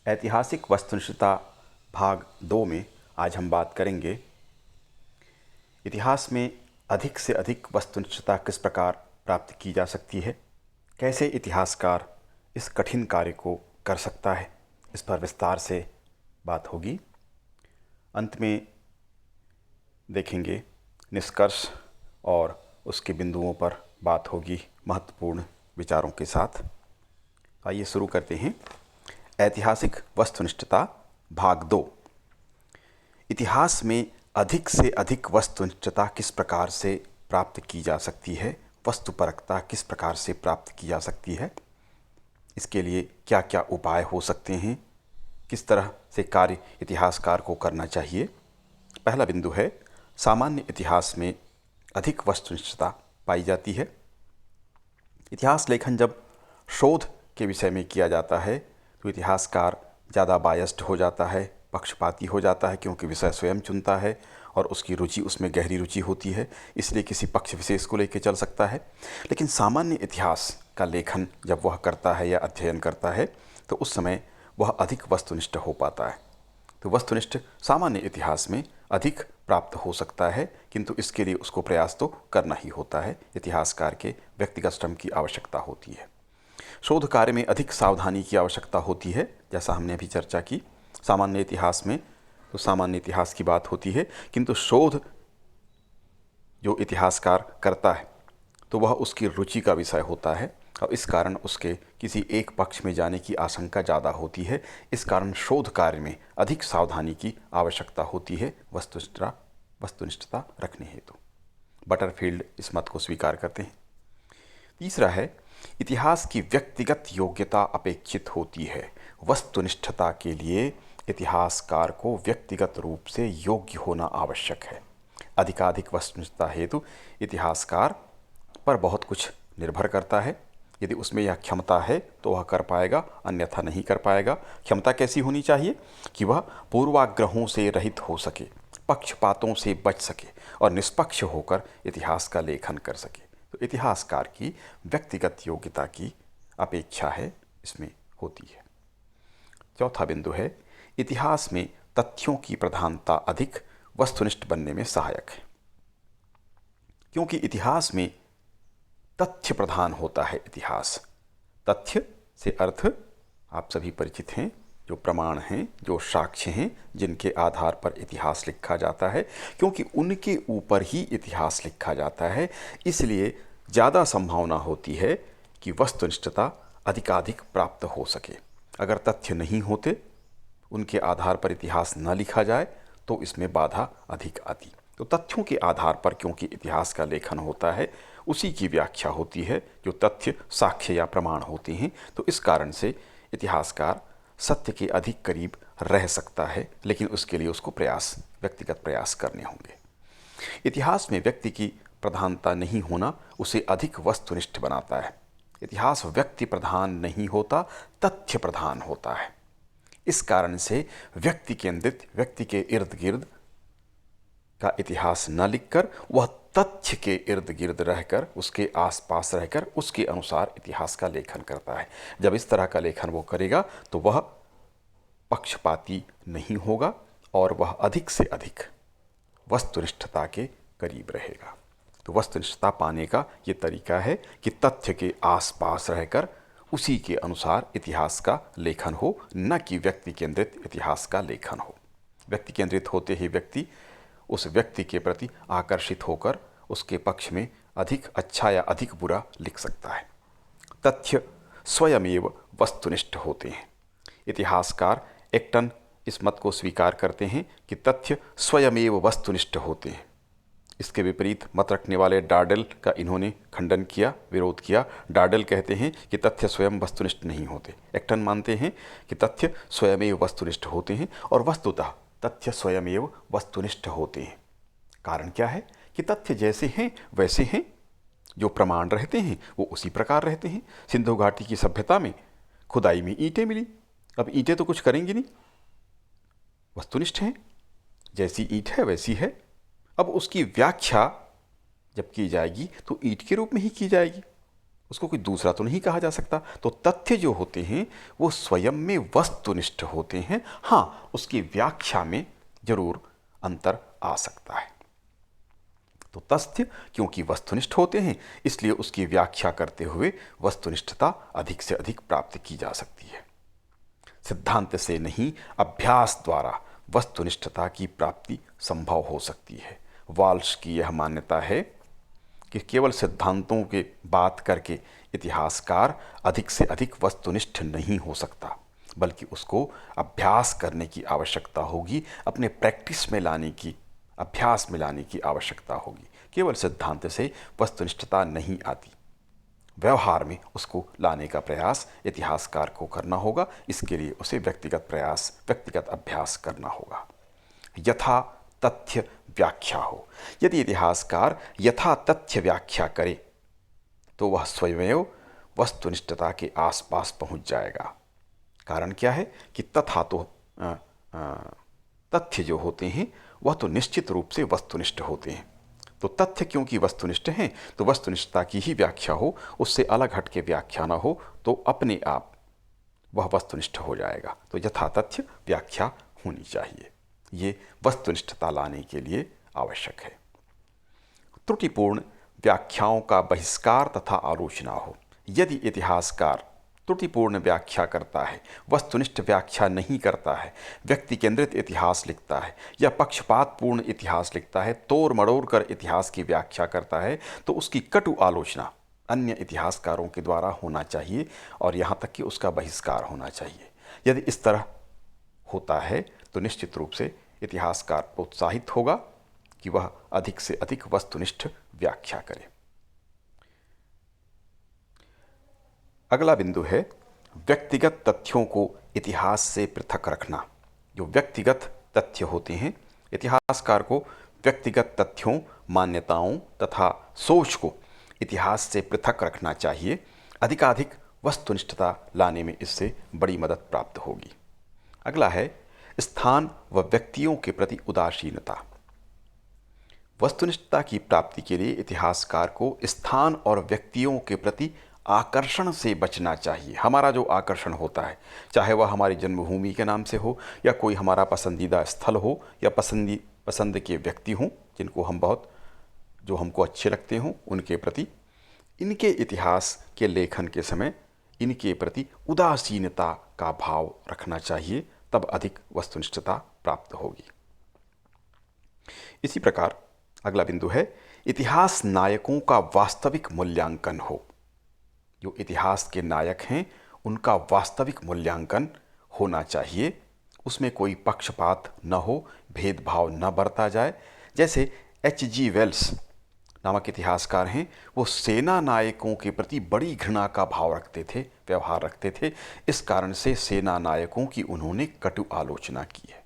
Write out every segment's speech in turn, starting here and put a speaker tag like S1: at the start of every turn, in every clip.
S1: ऐतिहासिक वस्तुनिष्ठता भाग 2 में आज हम बात करेंगे इतिहास में अधिक से अधिक वस्तुनिष्ठता किस प्रकार प्राप्त की जा सकती है, कैसे इतिहासकार इस कठिन कार्य को कर सकता है, इस पर विस्तार से बात होगी। अंत में देखेंगे निष्कर्ष और उसके बिंदुओं पर बात होगी महत्वपूर्ण विचारों के साथ। आइए शुरू करते हैं। ऐतिहासिक वस्तुनिष्ठता भाग 2। इतिहास में अधिक से अधिक वस्तुनिष्ठता किस प्रकार से प्राप्त की जा सकती है, वस्तुपरकता किस प्रकार से प्राप्त की जा सकती है, इसके लिए क्या क्या उपाय हो सकते हैं, किस तरह से कार्य इतिहासकार को करना चाहिए। पहला बिंदु है, सामान्य इतिहास में अधिक वस्तुनिष्ठता पाई जाती है। इतिहास लेखन जब शोध के विषय में किया जाता है तो इतिहासकार ज़्यादा बायस्ड हो जाता है, पक्षपाती हो जाता है, क्योंकि विषय स्वयं चुनता है और उसकी रुचि उसमें गहरी रुचि होती है, इसलिए किसी पक्ष विशेष को लेकर चल सकता है। लेकिन सामान्य इतिहास का लेखन जब वह करता है या अध्ययन करता है तो उस समय वह अधिक वस्तुनिष्ठ हो पाता है। तो वस्तुनिष्ठ सामान्य इतिहास में अधिक प्राप्त हो सकता है, किंतु इसके लिए उसको प्रयास तो करना ही होता है। इतिहासकार के व्यक्तिगत श्रम की आवश्यकता होती है। शोध कार्य में अधिक सावधानी की आवश्यकता होती है, जैसा हमने अभी चर्चा की। सामान्य इतिहास में तो सामान्य इतिहास की बात होती है, किंतु शोध जो इतिहासकार करता है तो वह उसकी रुचि का विषय होता है और इस कारण उसके किसी एक पक्ष में जाने की आशंका ज़्यादा होती है। इस कारण शोध कार्य में अधिक सावधानी की आवश्यकता होती है वस्तुनिष्ठता रखने हेतु। बटरफील्ड इस मत को स्वीकार करते हैं। तीसरा है, इतिहास की व्यक्तिगत योग्यता अपेक्षित होती है। वस्तुनिष्ठता के लिए इतिहासकार को व्यक्तिगत रूप से योग्य होना आवश्यक है। अधिकाधिक वस्तुनिष्ठता हेतु इतिहासकार पर बहुत कुछ निर्भर करता है। यदि उसमें यह क्षमता है तो वह कर पाएगा, अन्यथा नहीं कर पाएगा। क्षमता कैसी होनी चाहिए कि वह पूर्वाग्रहों से रहित हो सके, पक्षपातों से बच सके और निष्पक्ष होकर इतिहास का लेखन कर सके। तो इतिहासकार की व्यक्तिगत योग्यता की अपेक्षा है इसमें होती है। चौथा बिंदु है, इतिहास में तथ्यों की प्रधानता अधिक वस्तुनिष्ठ बनने में सहायक है। क्योंकि इतिहास में तथ्य प्रधान होता है। इतिहास तथ्य से अर्थ आप सभी परिचित हैं, जो प्रमाण हैं, जो साक्ष्य हैं, जिनके आधार पर इतिहास लिखा जाता है। क्योंकि उनके ऊपर ही इतिहास लिखा जाता है, इसलिए ज़्यादा संभावना होती है कि वस्तुनिष्ठता अधिकाधिक प्राप्त हो सके। अगर तथ्य नहीं होते, उनके आधार पर इतिहास न लिखा जाए तो इसमें बाधा अधिक आती। तो तथ्यों के आधार पर क्योंकि इतिहास का लेखन होता है, उसी की व्याख्या होती है जो तथ्य, साक्ष्य या प्रमाण होते हैं। तो इस कारण से इतिहासकार सत्य के अधिक करीब रह सकता है, लेकिन उसके लिए उसको व्यक्तिगत प्रयास करने होंगे। इतिहास में व्यक्ति की प्रधानता नहीं होना उसे अधिक वस्तुनिष्ठ बनाता है। इतिहास व्यक्ति प्रधान नहीं होता, तथ्य प्रधान होता है। इस कारण से व्यक्ति केंद्रित, व्यक्ति के इर्द गिर्द का इतिहास न लिखकर वह तथ्य के इर्द गिर्द रहकर, उसके आसपास रहकर उसके अनुसार इतिहास का लेखन करता है। जब इस तरह का लेखन वो करेगा तो वह पक्षपाती नहीं होगा और वह अधिक से अधिक वस्तुनिष्ठता के करीब रहेगा। तो वस्तुनिष्ठता पाने का ये तरीका है कि तथ्य के आसपास रहकर उसी के अनुसार इतिहास का लेखन हो, न कि व्यक्ति केंद्रित इतिहास का लेखन हो। व्यक्ति केंद्रित होते ही व्यक्ति उस व्यक्ति के प्रति आकर्षित होकर उसके पक्ष में अधिक अच्छा या अधिक बुरा लिख सकता है। तथ्य स्वयमेव वस्तुनिष्ठ होते हैं। इतिहासकार एक्टन इस मत को स्वीकार करते हैं कि तथ्य स्वयमेव वस्तुनिष्ठ होते हैं। इसके विपरीत मत रखने वाले डार्डेल का इन्होंने खंडन किया, विरोध किया। डार्डेल कहते हैं कि तथ्य स्वयं वस्तुनिष्ठ नहीं होते। एक्टन मानते हैं कि तथ्य स्वयमेव वस्तुनिष्ठ होते हैं और वस्तुतः तथ्य स्वयमेव वस्तुनिष्ठ होते हैं। कारण क्या है कि तथ्य जैसे हैं वैसे हैं, जो प्रमाण रहते हैं वो उसी प्रकार रहते हैं। सिंधु घाटी की सभ्यता में खुदाई में ईंटें मिली। अब ईंटें तो कुछ करेंगी नहीं, वस्तुनिष्ठ हैं, जैसी ईंट है वैसी है। अब उसकी व्याख्या जब की जाएगी तो ईंट के रूप में ही की जाएगी, उसको कोई दूसरा तो नहीं कहा जा सकता। तो तथ्य जो होते हैं वो स्वयं में वस्तुनिष्ठ होते हैं। हाँ, उसकी व्याख्या में जरूर अंतर आ सकता है। तो तथ्य क्योंकि वस्तुनिष्ठ होते हैं इसलिए उसकी व्याख्या करते हुए वस्तुनिष्ठता अधिक से अधिक प्राप्त की जा सकती है। सिद्धांत से नहीं, अभ्यास द्वारा वस्तुनिष्ठता की प्राप्ति संभव हो सकती है। वाल्श की यह मान्यता है कि केवल सिद्धांतों के बात करके इतिहासकार अधिक से अधिक वस्तुनिष्ठ नहीं हो सकता, बल्कि उसको अभ्यास करने की आवश्यकता होगी, अपने प्रैक्टिस में लाने की, अभ्यास में लाने की आवश्यकता होगी। केवल सिद्धांत से वस्तुनिष्ठता नहीं आती, व्यवहार में उसको लाने का प्रयास इतिहासकार को करना होगा। इसके लिए उसे व्यक्तिगत प्रयास, व्यक्तिगत अभ्यास करना होगा। यथा तथ्य व्याख्या हो, यदि इतिहासकार यथा तथ्य व्याख्या करे तो वह स्वयं वस्तुनिष्ठता के आसपास पहुंच जाएगा। कारण क्या है कि तथा तो तथ्य जो होते हैं वह तो निश्चित रूप से वस्तुनिष्ठ होते हैं। तो तथ्य क्योंकि वस्तुनिष्ठ हैं तो वस्तुनिष्ठता की ही व्याख्या हो, उससे अलग हट के व्याख्या ना हो, तो अपने आप वह वस्तुनिष्ठ हो जाएगा। तो यथा तथ्य व्याख्या होनी चाहिए, ये वस्तुनिष्ठता लाने के लिए आवश्यक है। त्रुटिपूर्ण व्याख्याओं का बहिष्कार तथा आलोचना हो, यदि इतिहासकार त्रुटिपूर्ण व्याख्या करता है, वस्तुनिष्ठ व्याख्या नहीं करता है, व्यक्ति केंद्रित इतिहास लिखता है या पक्षपातपूर्ण इतिहास लिखता है, तोड़ मड़ोड़ कर इतिहास की व्याख्या करता है, तो उसकी कटु आलोचना अन्य इतिहासकारों के द्वारा होना चाहिए और यहाँ तक कि उसका बहिष्कार होना चाहिए। यदि इस तरह होता है तो निश्चित रूप से इतिहासकार प्रोत्साहित होगा कि वह अधिक से अधिक वस्तुनिष्ठ व्याख्या करे। अगला बिंदु है व्यक्तिगत तथ्यों को इतिहास से पृथक रखना। जो व्यक्तिगत तथ्य होते हैं, इतिहासकार को व्यक्तिगत तथ्यों, मान्यताओं तथा सोच को इतिहास से पृथक रखना चाहिए। अधिकाधिक वस्तुनिष्ठता लाने में इससे बड़ी मदद प्राप्त होगी। अगला है स्थान व व्यक्तियों के प्रति उदासीनता। वस्तुनिष्ठता की प्राप्ति के लिए इतिहासकार को स्थान और व्यक्तियों के प्रति आकर्षण से बचना चाहिए। हमारा जो आकर्षण होता है, चाहे वह हमारी जन्मभूमि के नाम से हो या कोई हमारा पसंदीदा स्थल हो या पसंद के व्यक्ति हों जिनको हम जो हमको अच्छे लगते हों, उनके प्रति इनके इतिहास के लेखन के समय इनके प्रति उदासीनता का भाव रखना चाहिए, तब अधिक वस्तुनिष्ठता प्राप्त होगी। इसी प्रकार अगला बिंदु है इतिहास नायकों का वास्तविक मूल्यांकन हो। जो इतिहास के नायक हैं उनका वास्तविक मूल्यांकन होना चाहिए, उसमें कोई पक्षपात न हो, भेदभाव न बरता जाए। जैसे H.G. वेल्स नामक इतिहासकार हैं, वो सेना नायकों के प्रति बड़ी घृणा का भाव रखते थे, व्यवहार रखते थे। इस कारण से सेना नायकों की उन्होंने कटु आलोचना की है।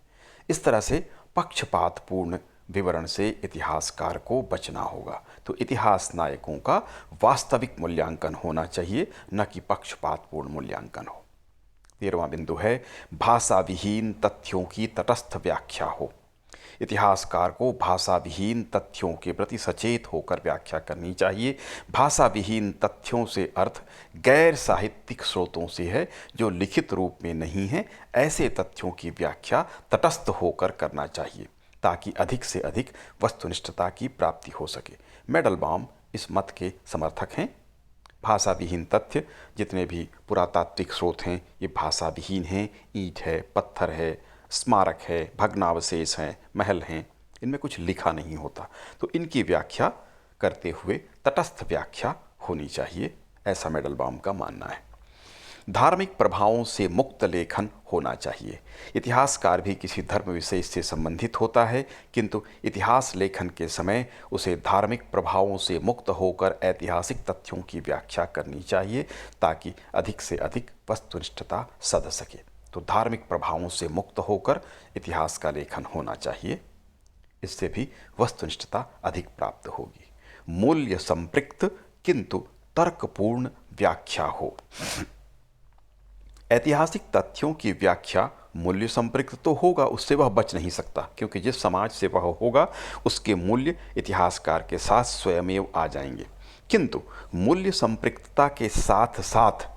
S1: इस तरह से पक्षपातपूर्ण विवरण से इतिहासकार को बचना होगा। तो इतिहास नायकों का वास्तविक मूल्यांकन होना चाहिए, न कि पक्षपातपूर्ण मूल्यांकन हो। 13वां बिंदु है भाषा विहीन तथ्यों की तटस्थ व्याख्या हो। इतिहासकार को भाषा विहीन तथ्यों के प्रति सचेत होकर व्याख्या करनी चाहिए। भाषा विहीन तथ्यों से अर्थ गैर साहित्यिक स्रोतों से है, जो लिखित रूप में नहीं है। ऐसे तथ्यों की व्याख्या तटस्थ होकर करना चाहिए ताकि अधिक से अधिक वस्तुनिष्ठता की प्राप्ति हो सके। मेडलबाम इस मत के समर्थक हैं। भाषा विहीन तथ्य, जितने भी पुरातात्विक स्रोत हैं ये भाषा विहीन हैं। ईंट है, पत्थर है, स्मारक है, भग्नावशेष हैं, महल हैं, इनमें कुछ लिखा नहीं होता। तो इनकी व्याख्या करते हुए तटस्थ व्याख्या होनी चाहिए, ऐसा मेडलबाम का मानना है। धार्मिक प्रभावों से मुक्त लेखन होना चाहिए। इतिहासकार भी किसी धर्म विशेष से संबंधित होता है, किंतु इतिहास लेखन के समय उसे धार्मिक प्रभावों से मुक्त होकर ऐतिहासिक तथ्यों की व्याख्या करनी चाहिए ताकि अधिक से अधिक वस्तुनिष्ठता सध सके। तो धार्मिक प्रभावों से मुक्त होकर इतिहास का लेखन होना चाहिए, इससे भी वस्तुनिष्ठता अधिक प्राप्त होगी। मूल्य संपृक्त किंतु तर्कपूर्ण व्याख्या हो। ऐतिहासिक तथ्यों की व्याख्या मूल्य संपृक्त तो होगा, उससे वह बच नहीं सकता, क्योंकि जिस समाज से वह होगा उसके मूल्य इतिहासकार के साथ स्वयमेव आ जाएंगे। किंतु मूल्य संपृक्तता के साथ साथ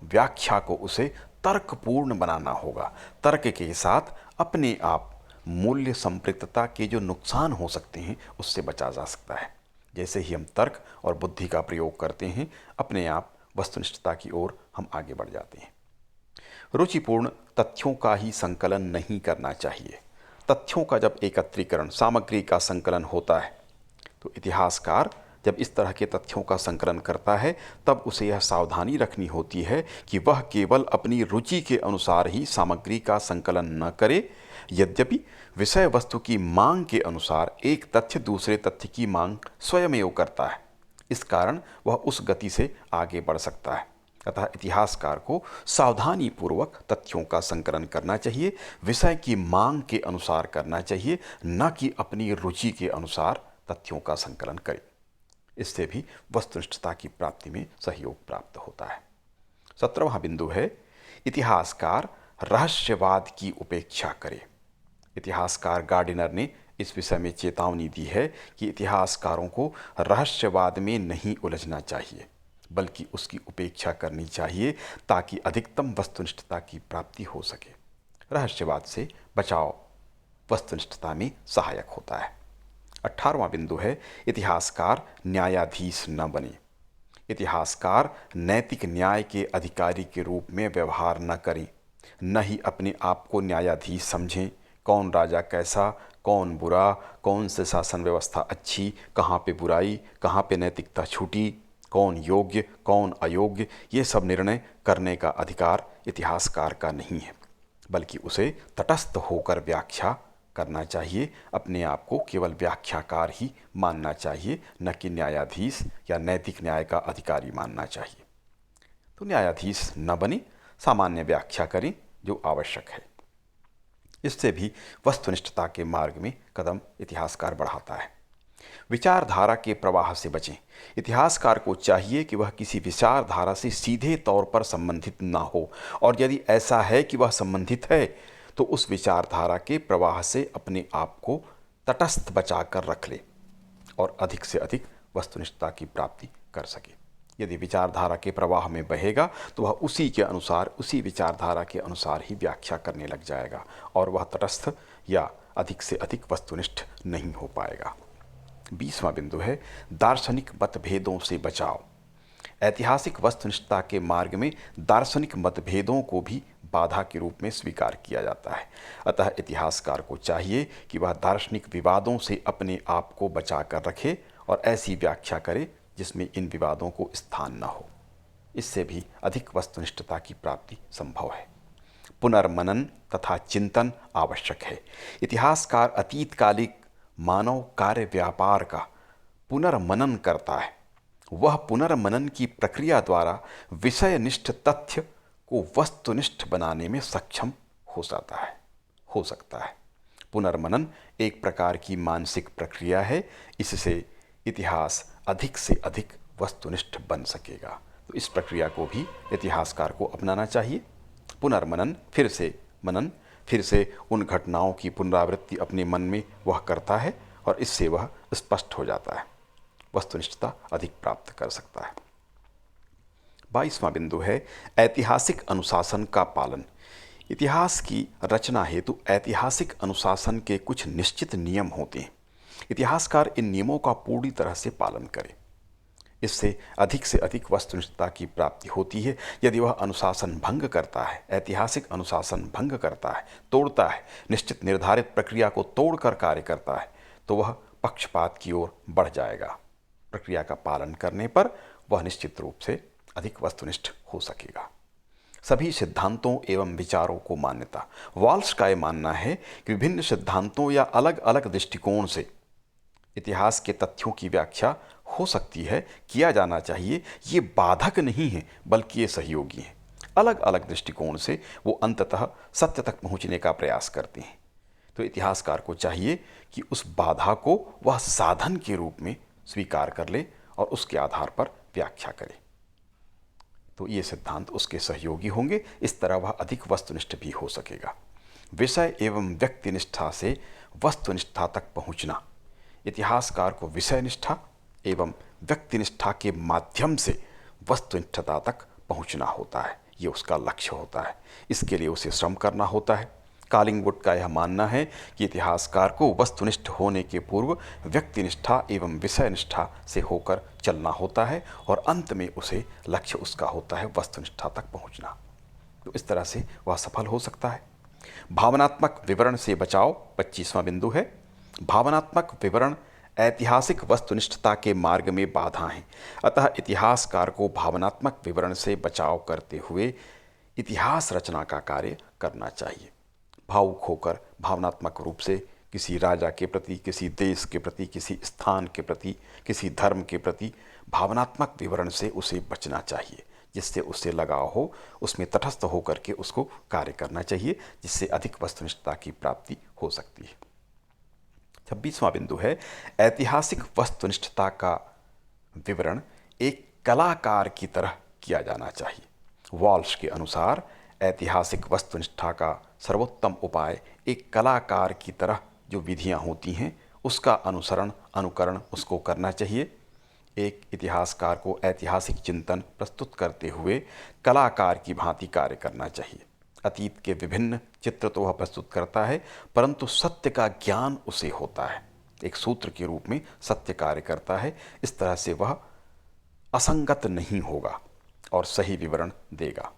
S1: व्याख्या को उसे तर्कपूर्ण बनाना होगा। तर्क के साथ अपने आप मूल्य संपृक्तता के जो नुकसान हो सकते हैं उससे बचा जा सकता है। जैसे ही हम तर्क और बुद्धि का प्रयोग करते हैं, अपने आप वस्तुनिष्ठता की ओर हम आगे बढ़ जाते हैं। रुचिपूर्ण तथ्यों का ही संकलन नहीं करना चाहिए। तथ्यों का जब एकत्रीकरण, सामग्री का संकलन होता है, तो इतिहासकार जब इस तरह के तथ्यों का संकलन करता है तब उसे यह सावधानी रखनी होती है कि वह केवल अपनी रुचि के अनुसार ही सामग्री का संकलन न करे। यद्यपि विषय वस्तु की मांग के अनुसार एक तथ्य दूसरे तथ्य की मांग स्वयमेव करता है, इस कारण वह उस गति से आगे बढ़ सकता है। अतः इतिहासकार को सावधानी पूर्वक तथ्यों का संकलन करना चाहिए, विषय की मांग के अनुसार करना चाहिए, न कि अपनी रुचि के अनुसार तथ्यों का संकलन करे। इससे भी वस्तुनिष्ठता की प्राप्ति में सहयोग प्राप्त होता है। 17वां बिंदु है, इतिहासकार रहस्यवाद की उपेक्षा करे। इतिहासकार गार्डिनर ने इस विषय में चेतावनी दी है कि इतिहासकारों को रहस्यवाद में नहीं उलझना चाहिए, बल्कि उसकी उपेक्षा करनी चाहिए ताकि अधिकतम वस्तुनिष्ठता की प्राप्ति हो सके। रहस्यवाद से बचाव वस्तुनिष्ठता में सहायक होता है। 18वां बिंदु है, इतिहासकार न्यायाधीश न बने। इतिहासकार नैतिक न्याय के अधिकारी के रूप में व्यवहार न करें, न ही अपने आप को न्यायाधीश समझें। कौन राजा कैसा, कौन बुरा, कौन से शासन व्यवस्था अच्छी, कहाँ पे बुराई, कहाँ पे नैतिकता छूटी, कौन योग्य कौन अयोग्य, ये सब निर्णय करने का अधिकार इतिहासकार का नहीं है, बल्कि उसे तटस्थ होकर व्याख्या करना चाहिए। अपने आप को केवल व्याख्याकार ही मानना चाहिए, न कि न्यायाधीश या नैतिक न्याय का अधिकारी मानना चाहिए। तो न्यायाधीश न बने, सामान्य व्याख्या करें जो आवश्यक है। इससे भी वस्तुनिष्ठता के मार्ग में कदम इतिहासकार बढ़ाता है। विचारधारा के प्रवाह से बचें। इतिहासकार को चाहिए कि वह किसी विचारधारा से सीधे तौर पर संबंधित ना हो, और यदि ऐसा है कि वह संबंधित है तो उस विचारधारा के प्रवाह से अपने आप को तटस्थ बचाकर रख ले और अधिक से अधिक वस्तुनिष्ठता की प्राप्ति कर सके। यदि विचारधारा के प्रवाह में बहेगा तो वह उसी के अनुसार, उसी विचारधारा के अनुसार ही व्याख्या करने लग जाएगा और वह तटस्थ या अधिक से अधिक वस्तुनिष्ठ नहीं हो पाएगा। 20वां बिंदु है, दार्शनिक मतभेदों से बचाव। ऐतिहासिक वस्तुनिष्ठता के मार्ग में दार्शनिक मतभेदों को भी बाधा के रूप में स्वीकार किया जाता है। अतः इतिहासकार को चाहिए कि वह दार्शनिक विवादों से अपने आप को बचा कर रखे और ऐसी व्याख्या करे जिसमें इन विवादों को स्थान न हो। इससे भी अधिक वस्तुनिष्ठता की प्राप्ति संभव है। पुनर्मनन तथा चिंतन आवश्यक है। इतिहासकार अतीतकालिक मानव कार्य व्यापार का पुनर्मनन करता है। वह पुनर्मनन की प्रक्रिया द्वारा विषयनिष्ठ तथ्य को वस्तुनिष्ठ बनाने में सक्षम हो सकता है। पुनर्मनन एक प्रकार की मानसिक प्रक्रिया है। इससे इतिहास अधिक से अधिक वस्तुनिष्ठ बन सकेगा। तो इस प्रक्रिया को भी इतिहासकार को अपनाना चाहिए। पुनर्मनन, फिर से मनन, फिर से उन घटनाओं की पुनरावृत्ति अपने मन में वह करता है और इससे वह स्पष्ट हो जाता है, वस्तुनिष्ठता अधिक प्राप्त कर सकता है। 22वां बिंदु है, ऐतिहासिक अनुशासन का पालन। इतिहास की रचना हेतु ऐतिहासिक अनुशासन के कुछ निश्चित नियम होते हैं। इतिहासकार इन नियमों का पूरी तरह से पालन करे। इससे अधिक से अधिक वस्तुनिष्ठता की प्राप्ति होती है। यदि वह अनुशासन भंग करता है, ऐतिहासिक अनुशासन भंग करता है, तोड़ता है, निश्चित निर्धारित प्रक्रिया को तोड़कर कार्य करता है, तो वह पक्षपात की ओर बढ़ जाएगा। प्रक्रिया का पालन करने पर वह निश्चित रूप से अधिक वस्तुनिष्ठ हो सकेगा। सभी सिद्धांतों एवं विचारों को मान्यता। वाल्श का यह मानना है कि विभिन्न सिद्धांतों या अलग अलग दृष्टिकोण से इतिहास के तथ्यों की व्याख्या हो सकती है, किया जाना चाहिए। ये बाधक नहीं है, बल्कि ये सहयोगी हैं। अलग अलग दृष्टिकोण से वो अंततः सत्य तक पहुंचने का प्रयास करते हैं। तो इतिहासकार को चाहिए कि उस बाधा को वह साधन के रूप में स्वीकार कर ले और उसके आधार पर व्याख्या करे। तो ये सिद्धांत उसके सहयोगी होंगे। इस तरह वह अधिक वस्तुनिष्ठ भी हो सकेगा। विषय एवं व्यक्तिनिष्ठा से वस्तुनिष्ठा तक पहुंचना। इतिहासकार को विषय निष्ठा एवं व्यक्तिनिष्ठा के माध्यम से वस्तुनिष्ठता तक पहुंचना होता है। ये उसका लक्ष्य होता है। इसके लिए उसे श्रम करना होता है। कालिंगवुड का यह मानना है कि इतिहासकार को वस्तुनिष्ठ होने के पूर्व व्यक्तिनिष्ठा एवं विषयनिष्ठा से होकर चलना होता है और अंत में उसे लक्ष्य उसका होता है वस्तुनिष्ठा तक पहुंचना। तो इस तरह से वह सफल हो सकता है। भावनात्मक विवरण से बचाव 25वां बिंदु है। भावनात्मक विवरण ऐतिहासिक वस्तुनिष्ठता के मार्ग में बाधा हैं। अतः इतिहासकार को भावनात्मक विवरण से बचाव करते हुए इतिहास रचना का कार्य करना चाहिए। भावुक होकर भावनात्मक रूप से किसी राजा के प्रति, किसी देश के प्रति, किसी स्थान के प्रति, किसी धर्म के प्रति भावनात्मक विवरण से उसे बचना चाहिए। जिससे उससे लगाव हो, उसमें तटस्थ होकर के उसको कार्य करना चाहिए, जिससे अधिक वस्तुनिष्ठता की प्राप्ति हो सकती है। 26वां बिंदु है ऐतिहासिक वस्तुनिष्ठता का विवरण एक कलाकार की तरह किया जाना चाहिए। वॉल्श के अनुसार ऐतिहासिक वस्तुनिष्ठा का सर्वोत्तम उपाय एक कलाकार की तरह जो विधियां होती हैं उसका अनुकरण उसको करना चाहिए। एक इतिहासकार को ऐतिहासिक चिंतन प्रस्तुत करते हुए कलाकार की भांति कार्य करना चाहिए। अतीत के विभिन्न चित्र तो वह प्रस्तुत करता है, परंतु सत्य का ज्ञान उसे होता है। एक सूत्र के रूप में सत्य कार्य करता है। इस तरह से वह असंगत नहीं होगा और सही विवरण देगा।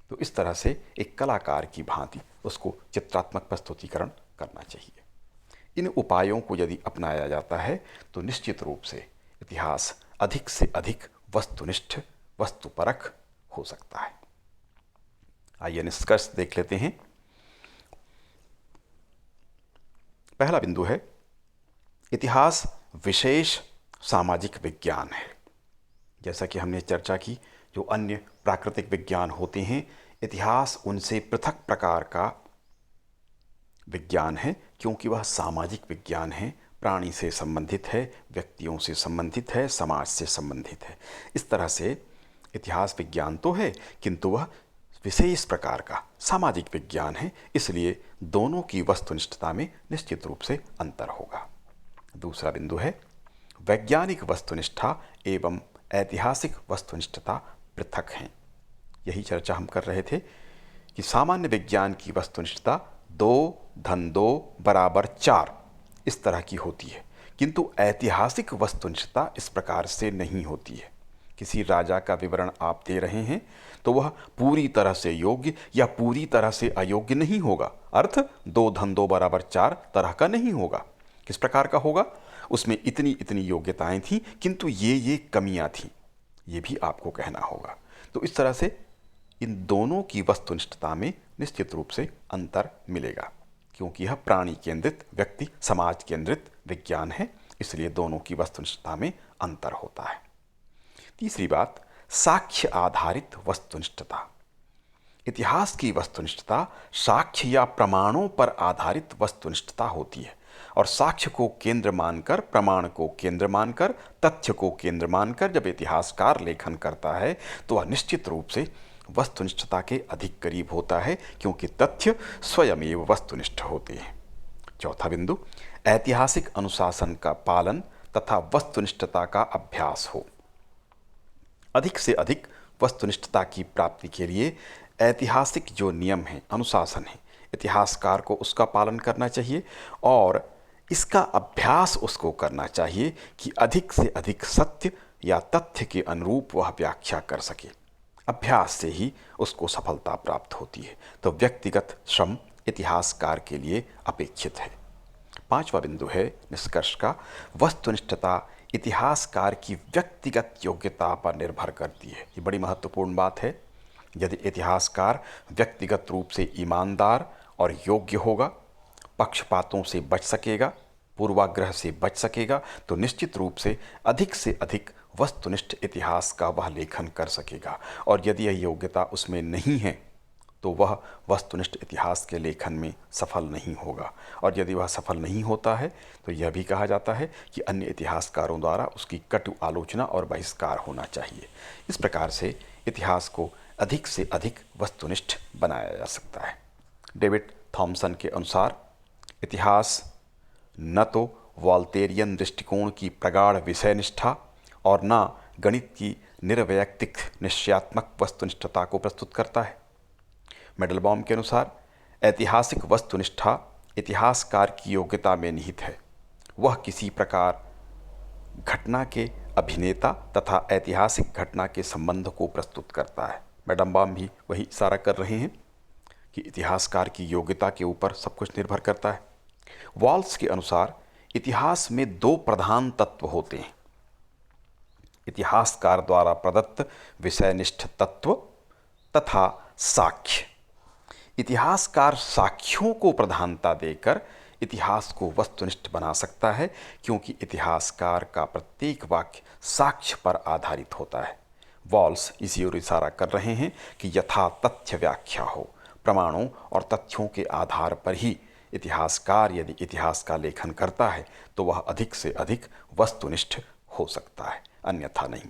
S1: तो इस तरह से एक कलाकार की भांति उसको चित्रात्मक प्रस्तुतिकरण करना चाहिए। इन उपायों को यदि अपनाया जाता है तो निश्चित रूप से इतिहास अधिक से अधिक वस्तुनिष्ठ, वस्तुपरक हो सकता है। आइए निष्कर्ष देख लेते हैं। पहला बिंदु है इतिहास विशेष सामाजिक विज्ञान है। जैसा कि हमने चर्चा की, जो अन्य प्राकृतिक विज्ञान होते हैं, इतिहास उनसे पृथक प्रकार का विज्ञान है, क्योंकि वह सामाजिक विज्ञान है, प्राणी से संबंधित है, व्यक्तियों से संबंधित है, समाज से संबंधित है। इस तरह से इतिहास विज्ञान तो है, किंतु वह विशेष प्रकार का सामाजिक विज्ञान है, इसलिए दोनों की वस्तुनिष्ठता में निश्चित रूप से अंतर होगा। दूसरा बिंदु है वैज्ञानिक वस्तुनिष्ठा एवं ऐतिहासिक वस्तुनिष्ठता पृथक हैं। यही चर्चा हम कर रहे थे कि सामान्य विज्ञान की वस्तुनिष्ठता 2-2 = 4 इस तरह की होती है, किंतु ऐतिहासिक वस्तुनिष्ठता इस प्रकार से नहीं होती है। किसी राजा का विवरण आप दे रहे हैं तो वह पूरी तरह से योग्य या पूरी तरह से अयोग्य नहीं होगा। अर्थ 2-2 = 4 तरह का नहीं होगा। किस प्रकार का होगा? उसमें इतनी इतनी योग्यताएं थीं, किंतु ये कमियां थीं, ये भी आपको कहना होगा। तो इस तरह से इन दोनों की वस्तुनिष्ठता में निश्चित रूप से अंतर मिलेगा, क्योंकि यह प्राणी केंद्रित, व्यक्ति समाज केंद्रित विज्ञान है, इसलिए दोनों की वस्तुनिष्ठता में अंतर होता है। तीसरी बात, साक्ष्य आधारित वस्तुनिष्ठता। इतिहास की वस्तुनिष्ठता साक्ष्य या प्रमाणों पर आधारित वस्तुनिष्ठता होती है, और साक्ष्य को केंद्र मानकर, प्रमाण को केंद्र मानकर, तथ्य को केंद्र मानकर जब इतिहासकार लेखन करता है तो वह निश्चित रूप से वस्तुनिष्ठता के अधिक करीब होता है, क्योंकि तथ्य स्वयमेव वस्तुनिष्ठ होते हैं। चौथा बिंदु, ऐतिहासिक अनुशासन का पालन तथा वस्तुनिष्ठता का अभ्यास हो। अधिक से अधिक वस्तुनिष्ठता की प्राप्ति के लिए ऐतिहासिक जो नियम है, अनुशासन है, इतिहासकार को उसका पालन करना चाहिए और इसका अभ्यास उसको करना चाहिए कि अधिक से अधिक सत्य या तथ्य के अनुरूप वह व्याख्या कर सके। अभ्यास से ही उसको सफलता प्राप्त होती है। तो व्यक्तिगत श्रम इतिहासकार के लिए अपेक्षित है। पांचवा बिंदु है निष्कर्ष का, वस्तुनिष्ठता इतिहासकार की व्यक्तिगत योग्यता पर निर्भर करती है। ये बड़ी महत्वपूर्ण बात है। यदि इतिहासकार व्यक्तिगत रूप से ईमानदार और योग्य होगा, पक्षपातों से बच सकेगा, पूर्वाग्रह से बच सकेगा, तो निश्चित रूप से अधिक वस्तुनिष्ठ इतिहास का वह लेखन कर सकेगा। और यदि यह योग्यता उसमें नहीं है तो वह वस्तुनिष्ठ इतिहास के लेखन में सफल नहीं होगा। और यदि वह सफल नहीं होता है तो यह भी कहा जाता है कि अन्य इतिहासकारों द्वारा उसकी कटु आलोचना और बहिष्कार होना चाहिए। इस प्रकार से इतिहास को अधिक से अधिक वस्तुनिष्ठ बनाया जा सकता है। डेविड थॉमसन के अनुसार इतिहास न तो वॉल्टेरियन दृष्टिकोण की प्रगाढ़ विषय निष्ठा और ना गणित की निर्वैयक्तिक निश्चयात्मक वस्तुनिष्ठता को प्रस्तुत करता है। मेडलबॉम के अनुसार ऐतिहासिक वस्तुनिष्ठा इतिहासकार की योग्यता में निहित है। वह किसी प्रकार घटना के अभिनेता तथा ऐतिहासिक घटना के संबंध को प्रस्तुत करता है। मेडलबॉम भी वही इशारा कर रहे हैं कि इतिहासकार की योग्यता के ऊपर सब कुछ निर्भर करता है। वॉल्स के अनुसार इतिहास में दो प्रधान तत्व होते हैं: इतिहासकार द्वारा प्रदत्त विषयनिष्ठ तत्व तथा साक्ष्य। इतिहासकार साक्ष्यों को प्रधानता देकर इतिहास को वस्तुनिष्ठ बना सकता है, क्योंकि इतिहासकार का प्रत्येक वाक्य साक्ष्य पर आधारित होता है। वॉल्स इसी ओर इशारा कर रहे हैं कि यथा तथ्य व्याख्या हो, प्रमाणों और तथ्यों के आधार पर ही इतिहासकार यदि इतिहास का लेखन करता है तो वह अधिक से अधिक वस्तुनिष्ठ हो सकता है, अन्यथा नहीं।